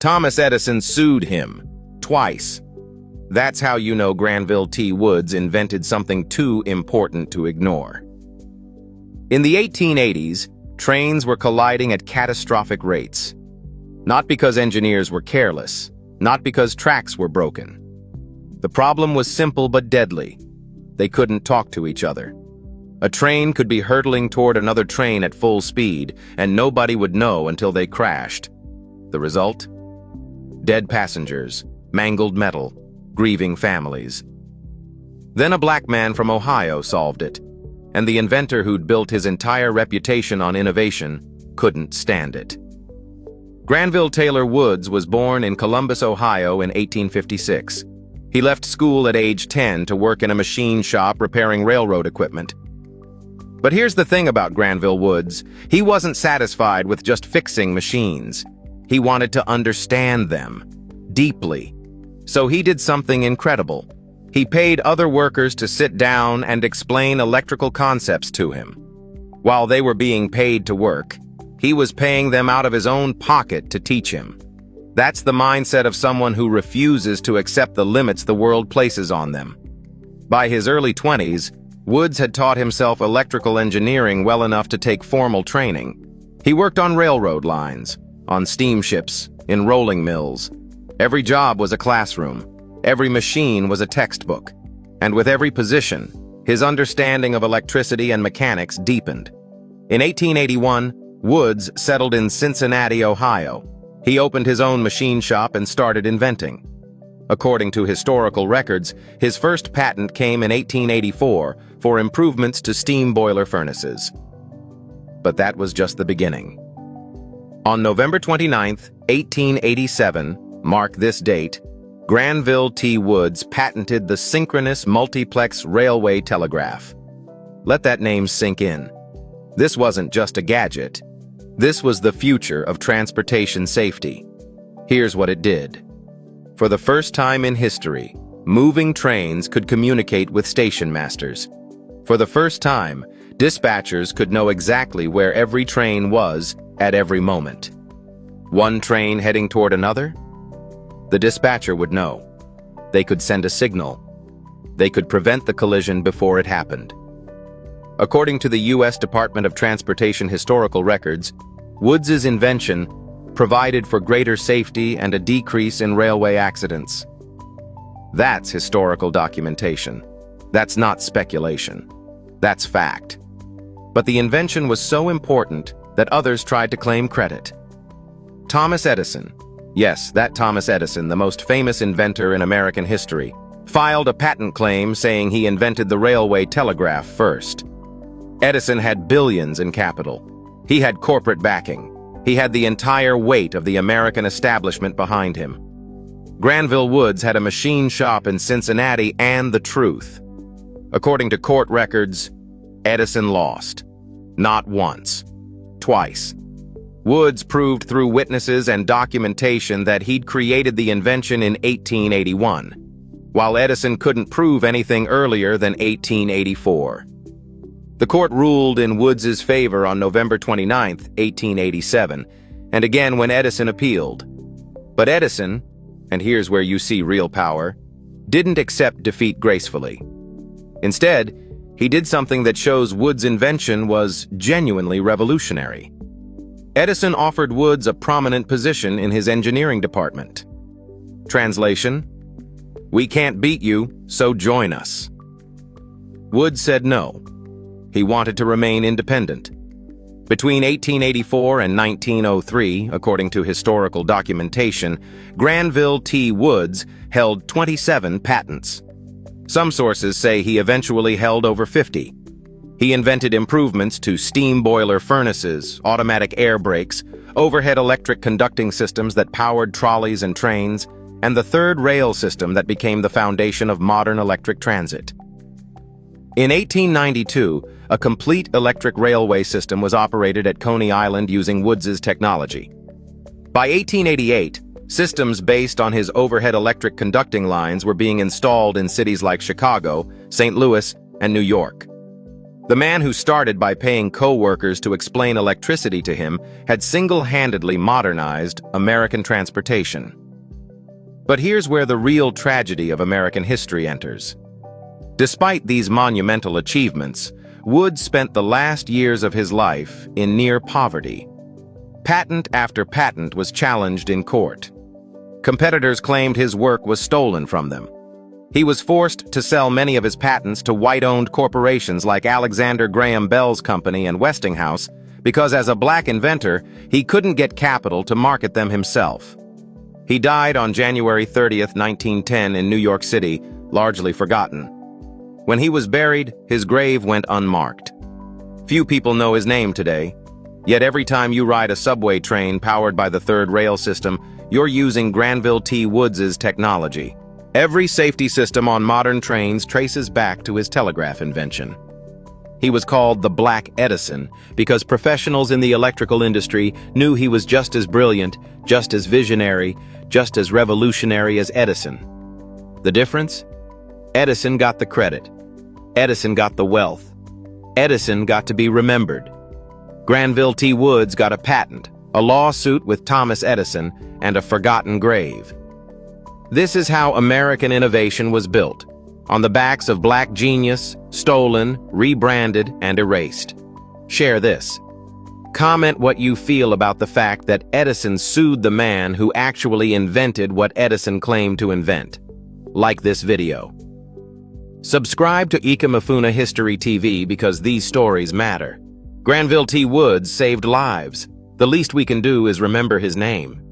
Thomas Edison sued him twice. That's how you know Granville T. Woods invented something too important to ignore. In the 1880s, trains were colliding at catastrophic rates. Not because engineers were careless, not because tracks were broken. The problem was simple but deadly. They couldn't talk to each other. A train could be hurtling toward another train at full speed, and nobody would know until they crashed. The result? Dead passengers, mangled metal, grieving families. Then a black man from Ohio solved it, and the inventor who'd built his entire reputation on innovation couldn't stand it. Granville Taylor Woods was born in Columbus, Ohio in 1856. He left school at age 10 to work in a machine shop repairing railroad equipment. But here's the thing about Granville Woods. He wasn't satisfied with just fixing machines. He wanted to understand them deeply. So he did something incredible. He paid other workers to sit down and explain electrical concepts to him. While they were being paid to work, he was paying them out of his own pocket to teach him. That's the mindset of someone who refuses to accept the limits the world places on them. By his early 20s, Woods had taught himself electrical engineering well enough to take formal training. He worked on railroad lines, on steamships, in rolling mills. Every job was a classroom. Every machine was a textbook. And with every position, his understanding of electricity and mechanics deepened. In 1881, Woods settled in Cincinnati, Ohio. He opened his own machine shop and started inventing. According to historical records, his first patent came in 1884 for improvements to steam boiler furnaces. But that was just the beginning. On November 29, 1887, mark this date, Granville T. Woods patented the Synchronous Multiplex Railway Telegraph. Let that name sink in. This wasn't just a gadget. This was the future of transportation safety. Here's what it did. For the first time in history, moving trains could communicate with station masters. For the first time, dispatchers could know exactly where every train was at every moment. One train heading toward another? The dispatcher would know. They could send a signal. They could prevent the collision before it happened. According to the U.S. Department of Transportation historical records, Woods's invention provided for greater safety and a decrease in railway accidents. That's historical documentation. That's not speculation. That's fact. But the invention was so important that others tried to claim credit. Thomas Edison, yes, that Thomas Edison, the most famous inventor in American history, filed a patent claim saying he invented the railway telegraph first. Edison had billions in capital. He had corporate backing. He had the entire weight of the American establishment behind him. Granville Woods had a machine shop in Cincinnati and the truth. According to court records, Edison lost. Not once. Twice. Woods proved through witnesses and documentation that he'd created the invention in 1881, while Edison couldn't prove anything earlier than 1884. The court ruled in Woods's favor on November 29, 1887, and again when Edison appealed. But Edison, and here's where you see real power, didn't accept defeat gracefully. Instead, he did something that shows Woods' invention was genuinely revolutionary. Edison offered Woods a prominent position in his engineering department. Translation: "We can't beat you, so join us." Woods said no. He wanted to remain independent. Between 1884 and 1903, according to historical documentation, Granville T. Woods held 27 patents. Some sources say he eventually held over 50. He invented improvements to steam boiler furnaces, automatic air brakes, overhead electric conducting systems that powered trolleys and trains, and the third rail system that became the foundation of modern electric transit. In 1892, a complete electric railway system was operated at Coney Island using Woods's technology. By 1888, systems based on his overhead electric conducting lines were being installed in cities like Chicago, St. Louis, and New York. The man who started by paying co-workers to explain electricity to him had single-handedly modernized American transportation. But here's where the real tragedy of American history enters. Despite these monumental achievements, Woods spent the last years of his life in near poverty. Patent after patent was challenged in court. Competitors claimed his work was stolen from them. He was forced to sell many of his patents to white-owned corporations like Alexander Graham Bell's company and Westinghouse because as a black inventor, he couldn't get capital to market them himself. He died on January 30th, 1910 in New York City, largely forgotten. When he was buried, his grave went unmarked. Few people know his name today, yet every time you ride a subway train powered by the third rail system, you're using Granville T. Woods' technology. Every safety system on modern trains traces back to his telegraph invention. He was called the Black Edison because professionals in the electrical industry knew he was just as brilliant, just as visionary, just as revolutionary as Edison. The difference? Edison got the credit. Edison got the wealth. Edison got to be remembered. Granville T. Woods got a patent, a lawsuit with Thomas Edison, and a forgotten grave. This is how American innovation was built, on the backs of black genius, stolen, rebranded, and erased. Share this. Comment what you feel about the fact that Edison sued the man who actually invented what Edison claimed to invent. Like this video. Subscribe to Ikamafuna History TV because these stories matter. Granville T. Woods saved lives. The least we can do is remember his name.